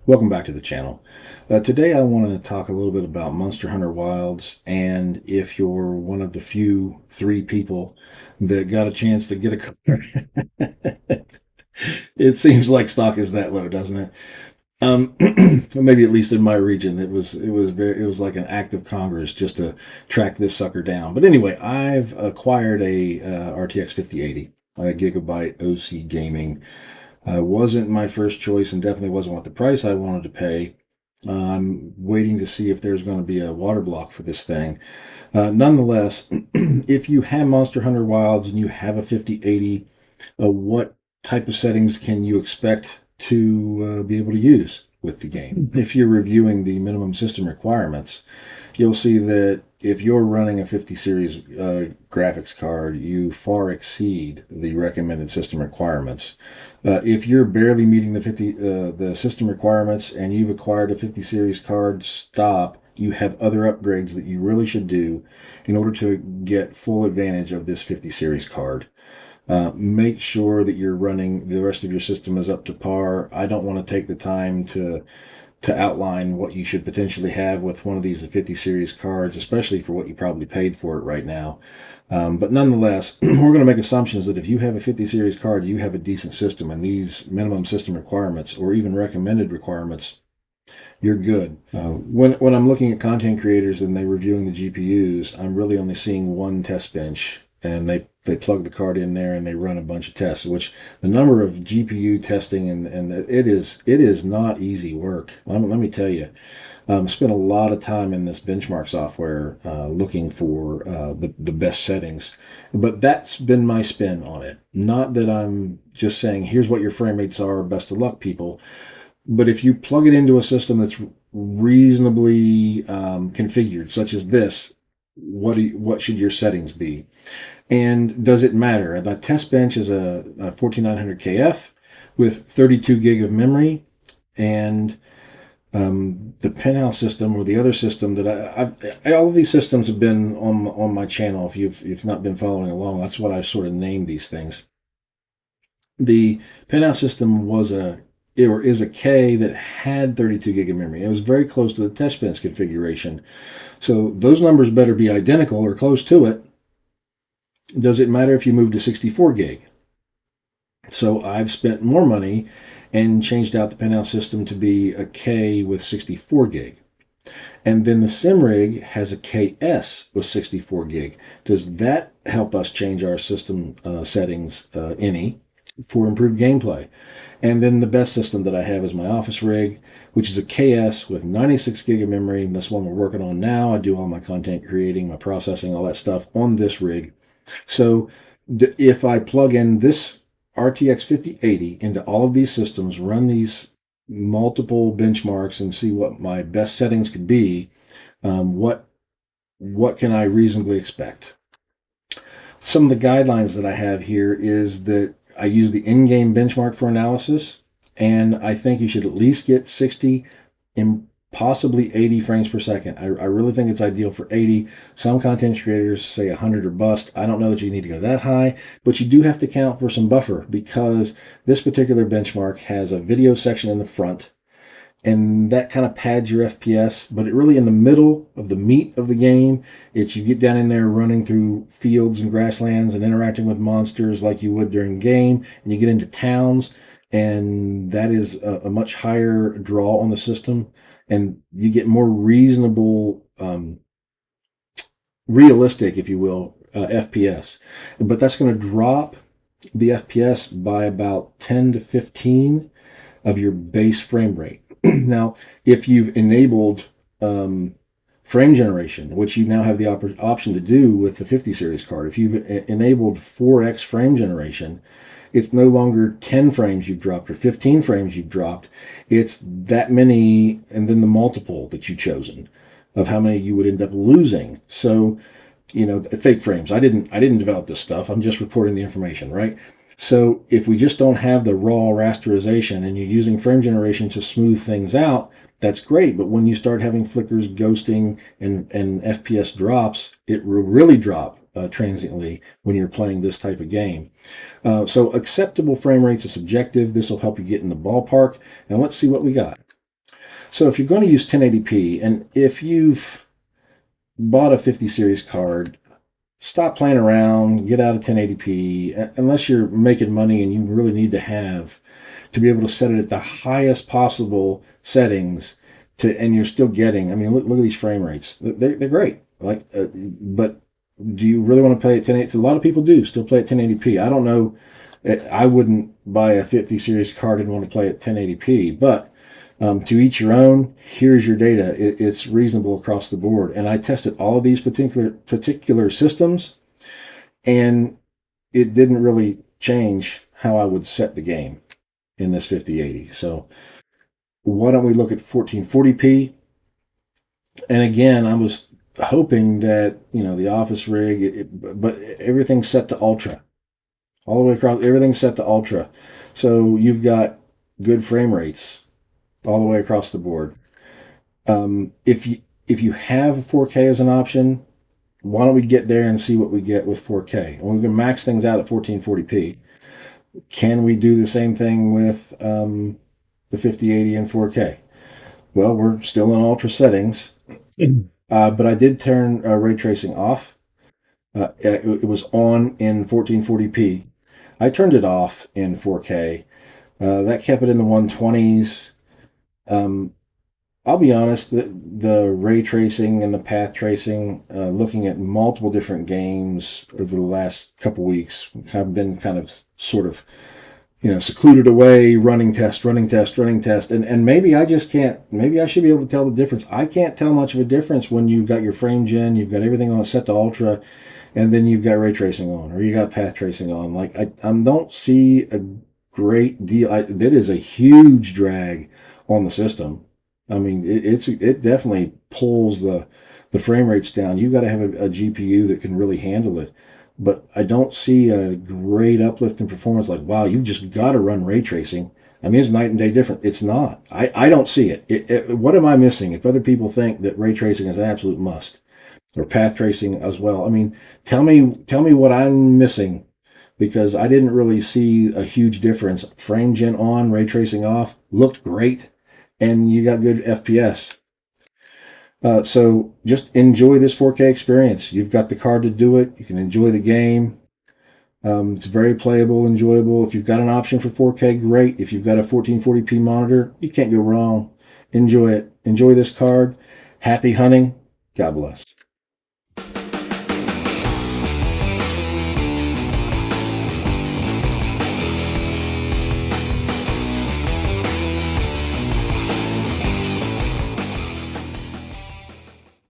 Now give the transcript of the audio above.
Welcome back to the channel. Today I want to talk a little bit about Monster Hunter Wilds, and if you're one of the few three people that got a chance to get a car. It seems like stock is that low, doesn't it? Um, Maybe at least in my region, it was like an act of Congress just to track this sucker down. But anyway, I've acquired a RTX 5080, a gigabyte OC gaming. Wasn't my first choice and definitely wasn't what the price I wanted to pay. I'm waiting to see if there's going to be a water block for this thing. Nonetheless, if you have Monster Hunter Wilds and you have a 5080, what type of settings can you expect to be able to use with the game? If you're reviewing the minimum system requirements, you'll see that if you're running a 50 series graphics card, you far exceed the recommended system requirements. If you're barely meeting the system requirements and you've acquired a 50 series card, stop. You have other upgrades that you really should do in order to get full advantage of this 50 series card. Make sure that you're running, the rest of your system is up to par. I don't want to take the time to outline what you should potentially have with one of these 50 series cards, especially for what you probably paid for it right now. But nonetheless, we're going to make assumptions that if you have a 50 series card, you have a decent system, and these minimum system requirements or even recommended requirements, you're good. When I'm looking at content creators and they're reviewing the GPUs, I'm really only seeing one test bench, and they plug the card in there and they run a bunch of tests, which the number of GPU testing and it is not easy work. Let me tell you. Spent a lot of time in this benchmark software looking for the best settings, but that's been my spin on it. Not that I'm just saying, here's what your frame rates are, best of luck, people. But if you plug it into a system that's reasonably configured, such as this, what should your settings be? And does it matter? The test bench is a 14900 KF with 32 gig of memory, and the penthouse system, or the other system that all of these systems have been on my channel. If you've not been following along, that's what I've sort of named these things. The penthouse system is a K that had 32 gig of memory. It was very close to the test bench configuration. So those numbers better be identical or close to it. Does it matter if you move to 64 gig? So I've spent more money and changed out the penthouse system to be a K with 64 gig. And then the SimRig has a KS with 64 gig. Does that help us change our system settings any for improved gameplay? And then the best system that I have is my office rig, which is a KS with 96 gig of memory. That's one we're working on now. I do all my content creating, my processing, all that stuff on this rig. So if I plug in this RTX 5080 into all of these systems, run these multiple benchmarks and see what my best settings could be, what can I reasonably expect? Some of the guidelines that I have here is that I use the in-game benchmark for analysis, and I think you should at least get 60 and possibly 80 frames per second. I really think it's ideal for 80. Some content creators say 100 or bust. I don't know that you need to go that high, but you do have to count for some buffer, because this particular benchmark has a video section in the front, and that kind of pads your FPS, but it really in the middle of the meat of the game, you get down in there running through fields and grasslands and interacting with monsters like you would during game, and you get into towns, and that is a much higher draw on the system, and you get more reasonable, realistic, if you will, FPS. But that's going to drop the FPS by about 10 to 15 of your base frame rate. Now, if you've enabled frame generation, which you now have the option to do with the 50 series card, if you've enabled 4x frame generation, it's no longer 10 frames you've dropped or 15 frames you've dropped. It's that many, and then the multiple that you've chosen of how many you would end up losing. So, fake frames. I didn't develop this stuff. I'm just reporting the information, right? So if we just don't have the raw rasterization and you're using frame generation to smooth things out, that's great. But when you start having flickers, ghosting, and FPS drops, it will really drop transiently when you're playing this type of game. So acceptable frame rates is subjective. This will help you get in the ballpark. And let's see what we got. So if you're going to use 1080p, and if you've bought a 50 series card, stop playing around, get out of 1080p, unless you're making money and you really need to be able to set it at the highest possible settings and you're still getting, I mean, look at these frame rates. They're great. But do you really want to play at 1080? A lot of people do still play at 1080p. I don't know. I wouldn't buy a 50 series card and want to play at 1080p, but to each your own. Here's your data. It's reasonable across the board. And I tested all of these particular systems, and it didn't really change how I would set the game in this 5080. So why don't we look at 1440p? And again, I was hoping that, the office rig, but everything's set to ultra. All the way across, everything's set to ultra. So you've got good frame rates all the way across the board. If you have 4K as an option, why don't we get there and see what we get with 4K? And we can max things out at 1440p. Can we do the same thing with the 5080 and 4K? Well, we're still in ultra settings, but I did turn ray tracing off. It was on in 1440p. I turned it off in 4K. That kept it in the 120s. I'll be honest, the ray tracing and the path tracing, looking at multiple different games over the last couple weeks, I've been kind of sort of, secluded away, running test. And maybe I just can't, maybe I should be able to tell the difference. I can't tell much of a difference when you've got your frame gen, you've got everything on set to ultra, and then you've got ray tracing on, or you got path tracing on. Like, I don't see a great deal. That is a huge drag on the system. I mean, it definitely pulls the frame rates down. You've got to have a GPU that can really handle it. But I don't see a great uplift in performance. Like, wow, you've just got to run ray tracing. I mean, it's night and day different. It's not. I don't see it. What am I missing? If other people think that ray tracing is an absolute must, or path tracing as well, I mean, tell me what I'm missing, because I didn't really see a huge difference. Frame gen on, ray tracing off, looked great, and you got good FPS. So just enjoy this 4K experience. You've got the card to do it. You can enjoy the game. It's very playable, enjoyable. If you've got an option for 4K, great. If you've got a 1440p monitor, you can't go wrong. Enjoy it. Enjoy this card. Happy hunting. God bless.